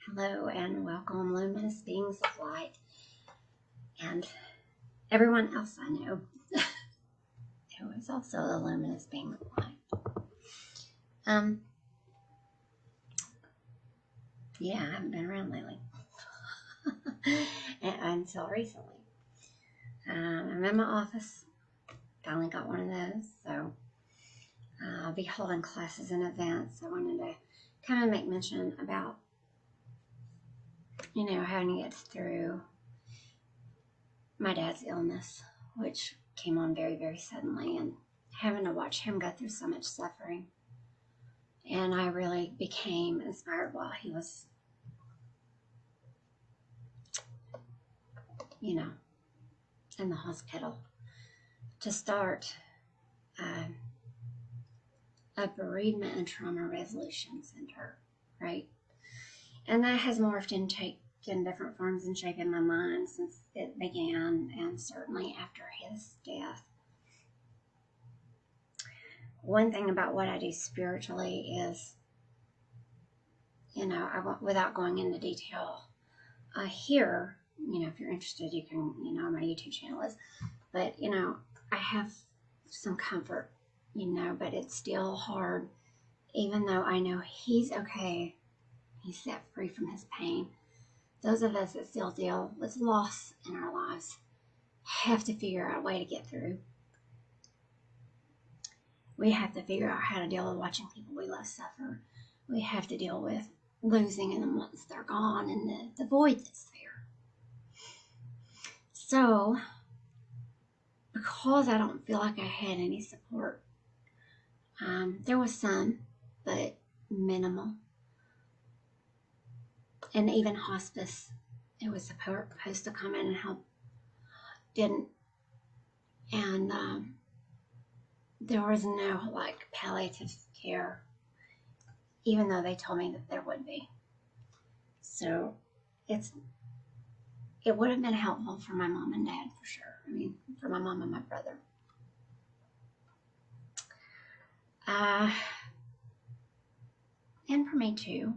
Hello and welcome, luminous beings of light, and everyone else I know who is also a luminous being of light. Yeah, I haven't been around lately until recently. I'm in my office. Finally got one of those, so I'll be holding classes in advance. I wanted to kind of make mention about, having to get through my dad's illness, which came on very, very suddenly, and having to watch him go through so much suffering. And I really became inspired while he was, in the hospital to start a bereavement and trauma resolution center, right? And that has morphed and taken different forms and shape in my mind since it began, and certainly after his death. One thing about what I do spiritually is, without going into detail here, if you're interested, you can, my YouTube channel is, but, I have some comfort, but it's still hard, even though I know he's okay, he's set free from his pain. Those of us that still deal with loss in our lives have to figure out a way to get through. We have to figure out how to deal with watching people we love suffer. We have to deal with losing and then once they're gone and the void that's there. So, because I don't feel like I had any support, there was some, but minimal. And even hospice, it was supposed to come in and help, didn't. And there was no palliative care, even though they told me that there would be. So it would have been helpful for my mom and dad for sure. I mean, for my mom and my brother. And for me too,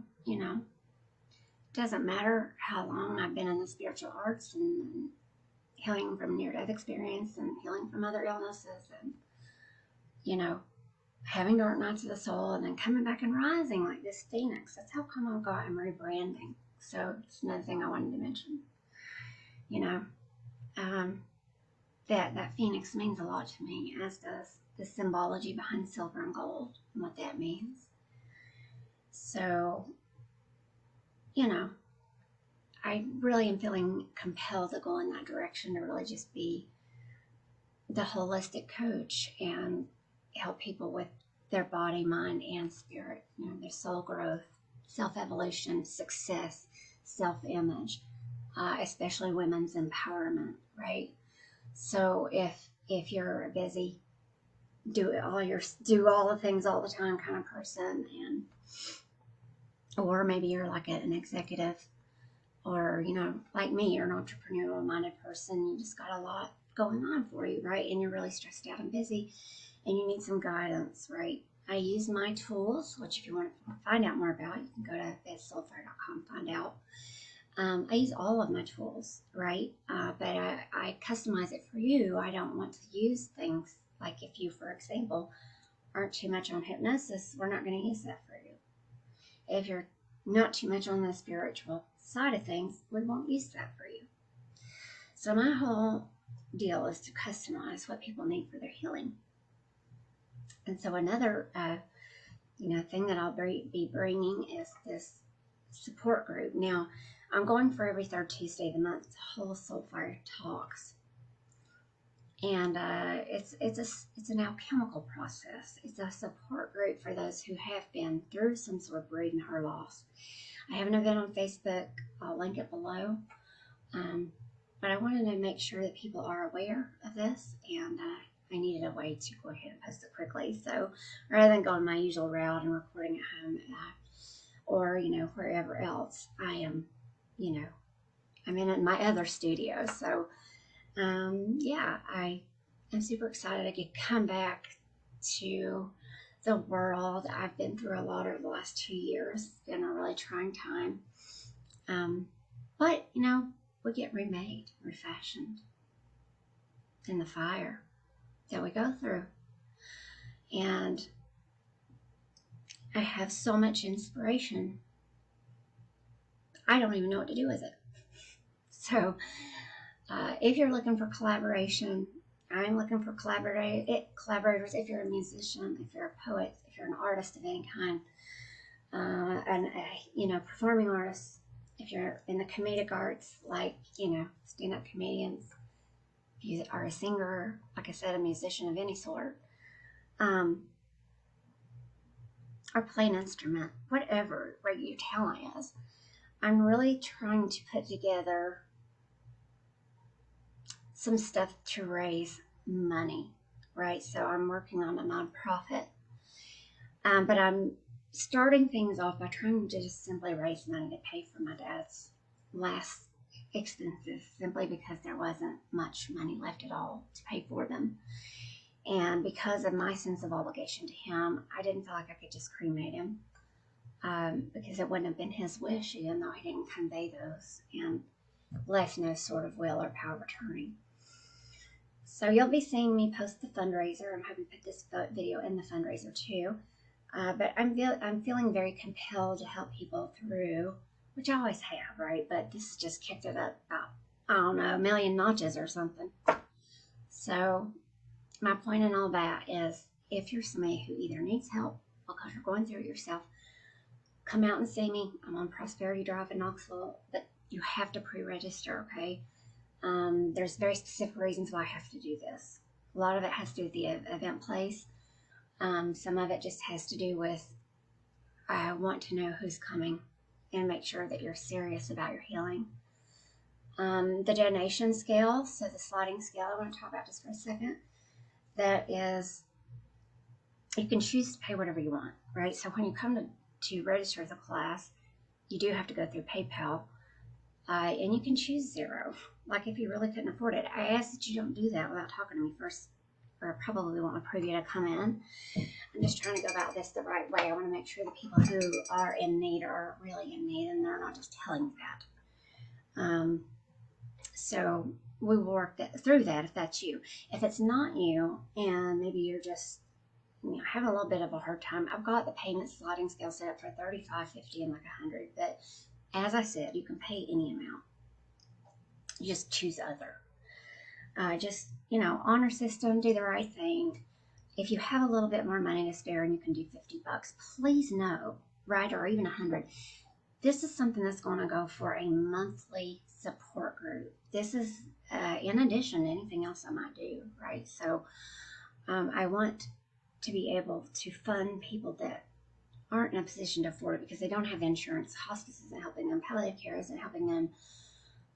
doesn't matter how long I've been in the spiritual arts and healing from near-death experience and healing from other illnesses and, having dark nights of the soul and then coming back and rising like this phoenix. That's how come I'm rebranding. So it's another thing I wanted to mention. That phoenix means a lot to me, as does the symbology behind silver and gold and what that means. So, I really am feeling compelled to go in that direction, to really just be the holistic coach and help people with their body, mind, and spirit, their soul growth, self-evolution, success, self-image, especially women's empowerment, right? So if you're busy, do all the things all the time kind of person, or maybe you're like an executive, or like me, you're an entrepreneurial minded person, you just got a lot going on for you, right? And you're really stressed out and busy and you need some guidance, right? I use my tools, which if you want to find out more about, you can go to SoulFire.com, find out. I use all of my tools, right? But I customize it for you. I don't want to use things like, if you, for example, aren't too much on hypnosis, we're not going to use that for you. If you're not too much on the spiritual side of things, we won't use that for you. So my whole deal is to customize what people need for their healing. And so another, thing that I'll be bringing is this support group. Now, I'm going for every third Tuesday of the month, the whole SoulFire Talks. And it's an alchemical process. It's a support group for those who have been through some sort of bereavement or loss. I have an event on Facebook. I'll link it below. But I wanted to make sure that people are aware of this, and I needed a way to go ahead and post it quickly. So rather than going my usual route and recording at home or, wherever else, I am, I'm in my other studio. So, I am super excited to come back to the world. I've been through a lot over the last 2 years. It's been a really trying time. But, we get remade, refashioned in the fire that we go through. And I have so much inspiration, I don't even know what to do with it. So if you're looking for collaboration, I'm looking for collaborators. If you're a musician, if you're a poet, if you're an artist of any kind, performing artists, if you're in the comedic arts, like, stand-up comedians, if you are a singer, like I said, a musician of any sort, or play an instrument, whatever your talent is. I'm really trying to put together some stuff to raise money, right? So I'm working on a nonprofit, but I'm starting things off by trying to just simply raise money to pay for my dad's last expenses, simply because there wasn't much money left at all to pay for them. And because of my sense of obligation to him, I didn't feel like I could just cremate him, because it wouldn't have been his wish, even though he didn't convey those and left no sort of will or power of attorney. So you'll be seeing me post the fundraiser. I'm hoping to put this video in the fundraiser too. But I'm feeling very compelled to help people through, which I always have, right? But this just kicked it up about, I don't know, a million notches or something. So my point in all that is, if you're somebody who either needs help because you're going through it yourself, come out and see me. I'm on Prosperity Drive in Knoxville, but you have to pre-register, okay? There's very specific reasons why I have to do this. A lot of it has to do with the event place. Some of it just has to do with, I want to know who's coming and make sure that you're serious about your healing. The donation scale, so the sliding scale, I want to talk about just for a second. That is, you can choose to pay whatever you want, right? So when you come to register the class, you do have to go through PayPal, and you can choose $0. Like if you really couldn't afford it, I ask that you don't do that without talking to me first, or I probably won't approve you to come in. I'm just trying to go about this the right way. I want to make sure the people who are in need are really in need, and they're not just telling you that. So we will work through that if that's you. If it's not you, and maybe you're just having a little bit of a hard time, I've got the payment sliding scale set up for $35, $50, and like $100. But as I said, you can pay any amount. You just choose other. Just, honor system, do the right thing. If you have a little bit more money to spare and you can do $50, please know, right, or even $100, this is something that's going to go for a monthly support group. This is in addition to anything else I might do, right? So I want to be able to fund people that aren't in a position to afford it because they don't have insurance. Hospice isn't helping them. Palliative care isn't helping them.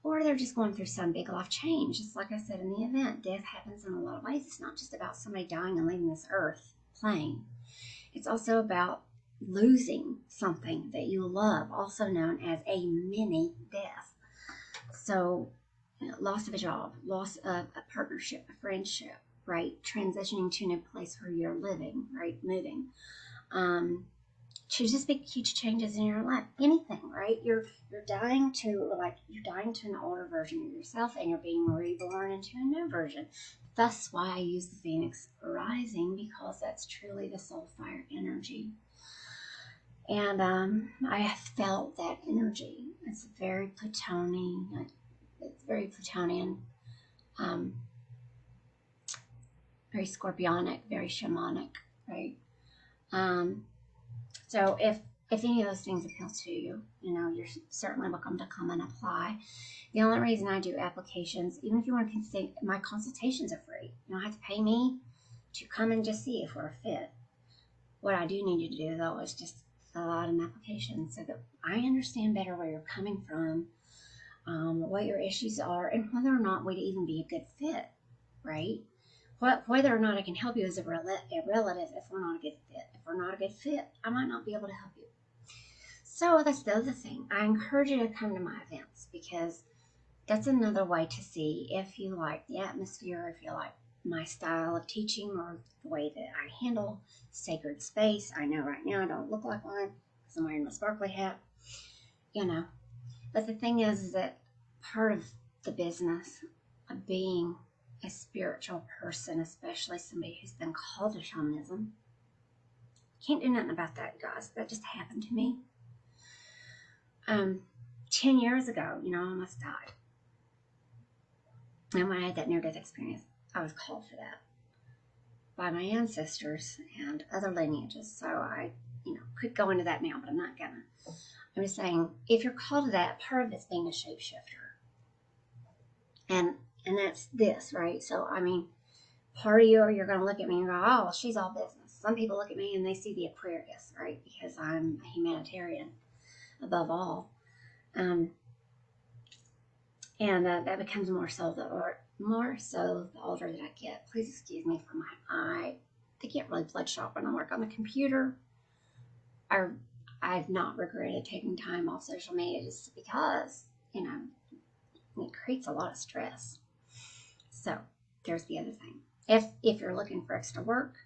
Or they're just going through some big life change. Just like I said in the event, death happens in a lot of ways. It's not just about somebody dying and leaving this earth plane. It's also about losing something that you love, also known as a mini death. So, loss of a job, loss of a partnership, a friendship, right? Transitioning to a new place where you're living, right? Moving. Just big, huge changes in your life. Anything, right? You're dying to an older version of yourself, and you're being reborn into a new version. That's why I use the Phoenix rising, because that's truly the SoulFire energy. And I have felt that energy. It's very Plutonian. It's very Plutonian. Very scorpionic, very shamanic, right? So if any of those things appeal to you, you're certainly welcome to come and apply. The only reason I do applications, even if you want to my consultations are free. You don't have to pay me to come and just see if we're a fit. What I do need you to do, though, is just fill out an application so that I understand better where you're coming from, what your issues are, and whether or not we'd even be a good fit, right? Whether or not I can help you as a relative if we're not a good fit. If we're not a good fit, I might not be able to help you. So that's the other thing. I encourage you to come to my events, because that's another way to see if you like the atmosphere, if you like my style of teaching, or the way that I handle sacred space. I know right now I don't look like one because I'm wearing my sparkly hat, But the thing is that part of the business of being a spiritual person, especially somebody who's been called to shamanism, can't do nothing about that, guys. That just happened to me. 10 years ago, I almost died. And when I had that near-death experience, I was called for that by my ancestors and other lineages. So I, could go into that now, but I'm not gonna. I'm just saying, if you're called to that, part of it's being a shapeshifter. And that's this, right? So, part of you're going to look at me and go, oh, she's all business. Some people look at me and they see the Aquarius, right? Because I'm a humanitarian above all. And that becomes more so the older that I get. Please excuse me for my eye. They get really bloodshot when I work on the computer. I've not regretted taking time off social media just because, it creates a lot of stress. So there's the other thing. If you're looking for extra work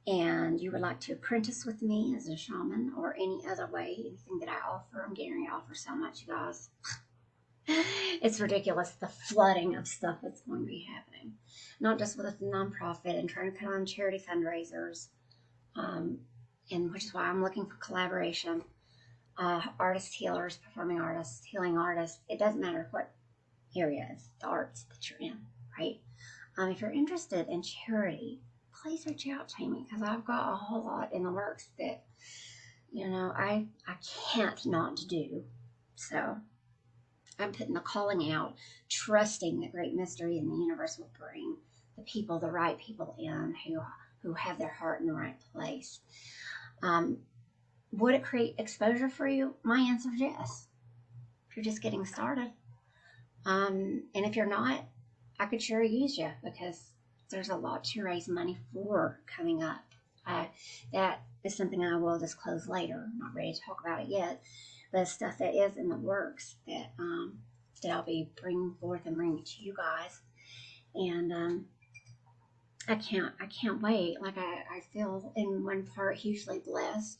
and you would like to apprentice with me as a shaman or any other way, anything that I offer, I'm getting ready to offer so much, you guys. It's ridiculous, the flooding of stuff that's going to be happening. Not just with a nonprofit and trying to put on charity fundraisers, and which is why I'm looking for collaboration. Artists, healers, performing artists, healing artists. It doesn't matter what area it's the arts that you're in, right? If you're interested in charity, please reach out to me because I've got a whole lot in the works that, I can't not do. So I'm putting the calling out, trusting the great mystery in the universe will bring the right people in who have their heart in the right place. Would it create exposure for you? My answer is yes. If you're just getting started. And if you're not, I could sure use you because there's a lot to raise money for coming up. That is something I will disclose later. I'm not ready to talk about it yet. But stuff that is in the works that I'll be bringing forth and bringing to you guys. And I can't wait. Like I feel in one part hugely blessed.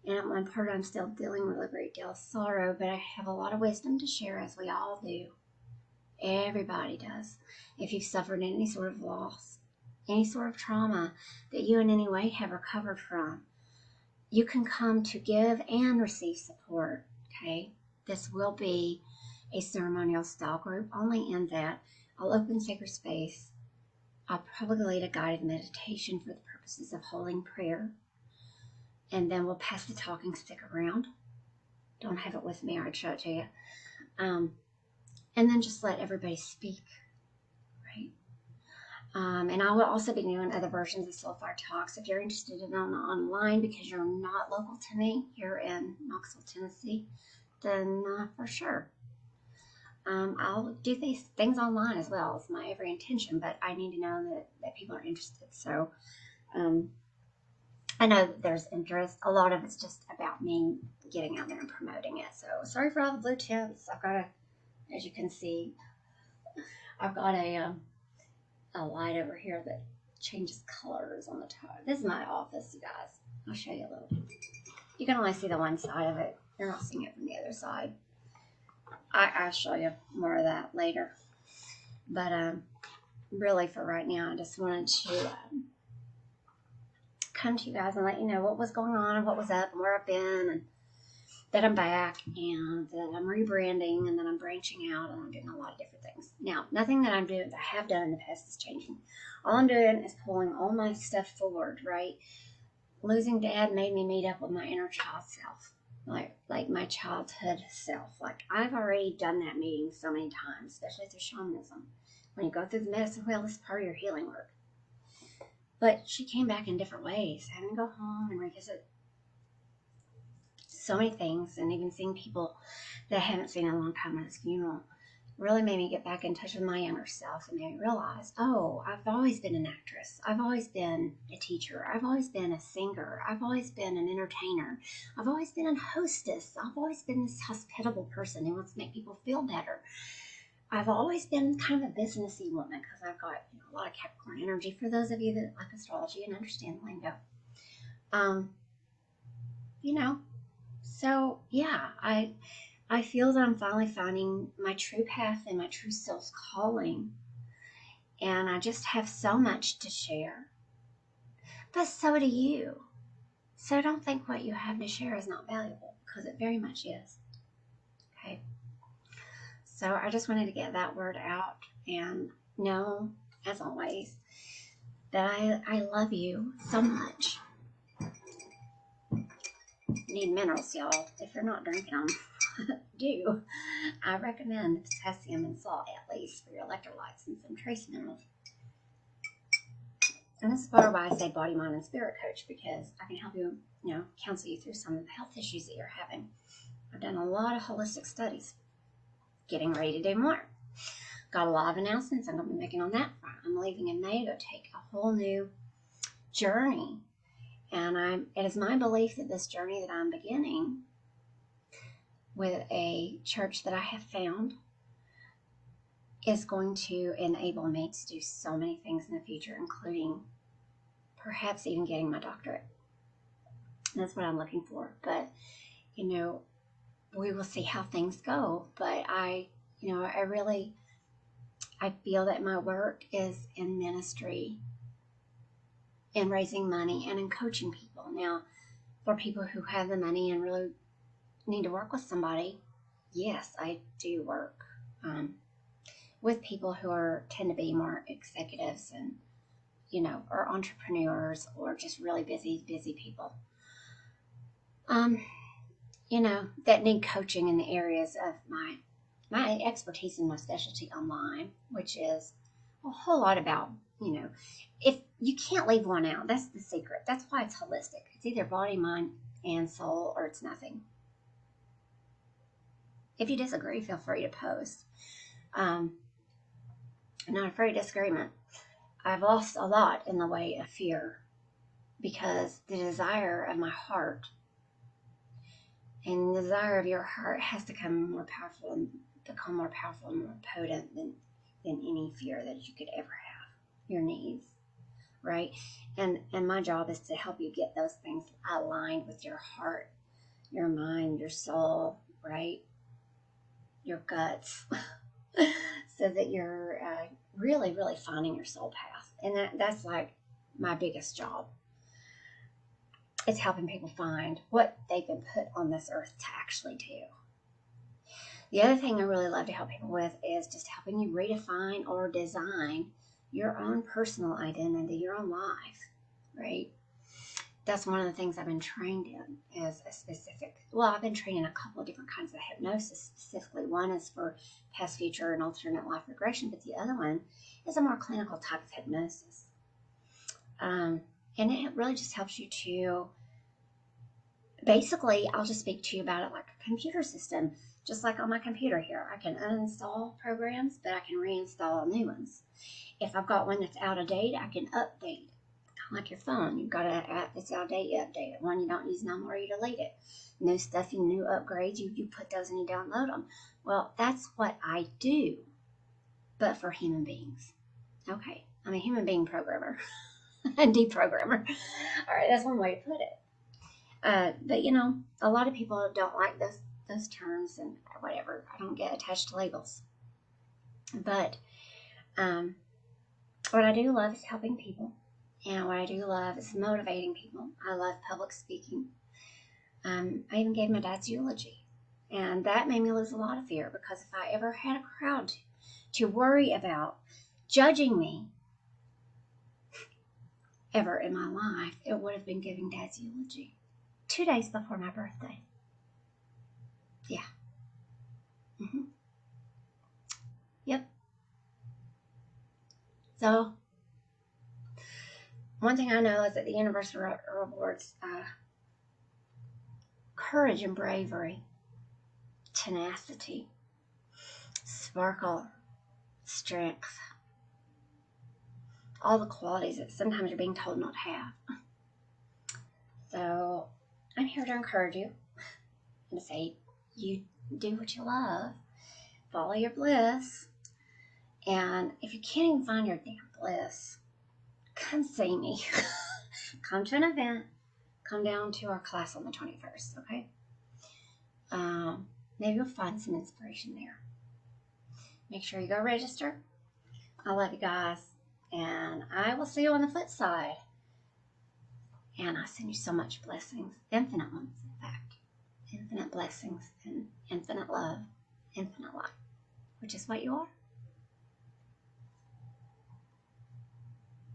And at one part I'm still dealing with a great deal of sorrow, but I have a lot of wisdom to share, as we all do. Everybody does. If you've suffered any sort of loss, any sort of trauma that you in any way have recovered from, you can come to give and receive support, okay? This will be a ceremonial style group, only in that I'll open sacred space. I'll probably lead a guided meditation for the purposes of holding prayer. And then we'll pass the talking stick around. Don't have it with me, or I'd show it to you. And then just let everybody speak, right? And I will also be doing other versions of SoulFire Talks. If you're interested in online because you're not local to me here in Knoxville, Tennessee, then for sure. I'll do these things online as well. It's my every intention, but I need to know that people are interested. So I know there's interest. A lot of it's just about me getting out there and promoting it. So sorry for all the blue tips. I've got as you can see, I've got a light over here that changes colors on the top. This is my office, you guys. I'll show you a little bit. You can only see the one side of it. You're not seeing it from the other side. I'll show you more of that later. But really for right now, I just wanted to come to you guys and let you know what was going on and what was up and where I've been, and that I'm back and that I'm rebranding and that I'm branching out and I'm doing a lot of different things. Now, nothing that I have done in the past is changing. All I'm doing is pulling all my stuff forward, right? Losing Dad made me meet up with my inner child self, like my childhood self. Like I've already done that meeting so many times, especially through shamanism. When you go through the medicine wheel, this is part of your healing work. But she came back in different ways, having to go home and revisit so many things, and even seeing people that I haven't seen in a long time at his funeral really made me get back in touch with my younger self and made me realize, oh, I've always been an actress. I've always been a teacher. I've always been a singer. I've always been an entertainer. I've always been a hostess. I've always been this hospitable person who wants to make people feel better. I've always been kind of a businessy woman because I've got a lot of Capricorn energy, for those of you that like astrology and understand the lingo. So yeah, I feel that I'm finally finding my true path and my true self's calling. And I just have so much to share. But so do you. So don't think what you have to share is not valuable, because it very much is. Okay. So I just wanted to get that word out, and know, as always, that I love you so much. Need minerals, y'all. If you're not drinking them, do. I recommend potassium and salt, at least, for your electrolytes, and some trace minerals. And this is part of why I say body, mind, and spirit coach, because I can help you, counsel you through some of the health issues that you're having. I've done a lot of holistic studies. Getting ready to do more. Got a lot of announcements I'm going to be making on that front. I'm leaving in May to go take a whole new journey. And it is my belief that this journey that I'm beginning with a church that I have found is going to enable me to do so many things in the future, including perhaps even getting my doctorate. That's what I'm looking for. But, we will see how things go. But I feel that my work is in ministry, in raising money, and in coaching people. Now, for people who have the money and really need to work with somebody, yes, I do work with people who tend to be more executives and, or entrepreneurs, or just really busy people. That need coaching in the areas of my expertise and my specialty online, which is a whole lot about, if you can't leave one out, that's the secret. That's why it's holistic. It's either body, mind, and soul, or it's nothing. If you disagree, feel free to post. I'm not afraid of disagreement. I've lost a lot in the way of fear, because the desire of my heart and the desire of your heart has to become more powerful and more potent than any fear that you could ever have. Your needs, right? And my job is to help you get those things aligned with your heart, your mind, your soul, right? Your guts, so that you're really, really finding your soul path. And that's like my biggest job. It's helping people find what they've been put on this earth to actually do. The other thing I really love to help people with is just helping you redefine or design your own personal identity, your own life, right? That's one of the things I've been trained in, is I've been trained in a couple of different kinds of hypnosis specifically. One is for past, future, and alternate life regression, but the other one is a more clinical type of hypnosis. And it really just helps you to, basically, I'll just speak to you about it like a computer system. Just like on my computer here, I can uninstall programs, but I can reinstall new ones. If I've got one that's out of date, I can update. Kind of like your phone. You've got an app that's out of date, you update it. One you don't use no more, you delete it. New stuff, new upgrades, you put those and you download them. Well, that's what I do, but for human beings. Okay, I'm a human being programmer and deprogrammer. All right, that's one way to put it. But a lot of people don't like those terms and whatever. I don't get attached to labels. But what I do love is helping people. And what I do love is motivating people. I love public speaking. I even gave my dad's eulogy. And that made me lose a lot of fear, because if I ever had a crowd to worry about judging me ever in my life, it would have been giving dad's eulogy 2 days before my birthday. Yeah. Yep. So, one thing I know is that the universe rewards courage and bravery, tenacity, sparkle, strength, all the qualities that sometimes you're being told not to have. So, I'm here to encourage you and to say, you do what you love, follow your bliss, and if you can't even find your damn bliss, come see me. Come to an event, come down to our class on the 21st, okay? Maybe you'll find some inspiration there. Make sure you go register. I love you guys, and I will see you on the flip side. And I send you so much blessings, infinite ones, in fact. Infinite blessings and infinite love, infinite light, which is what you are.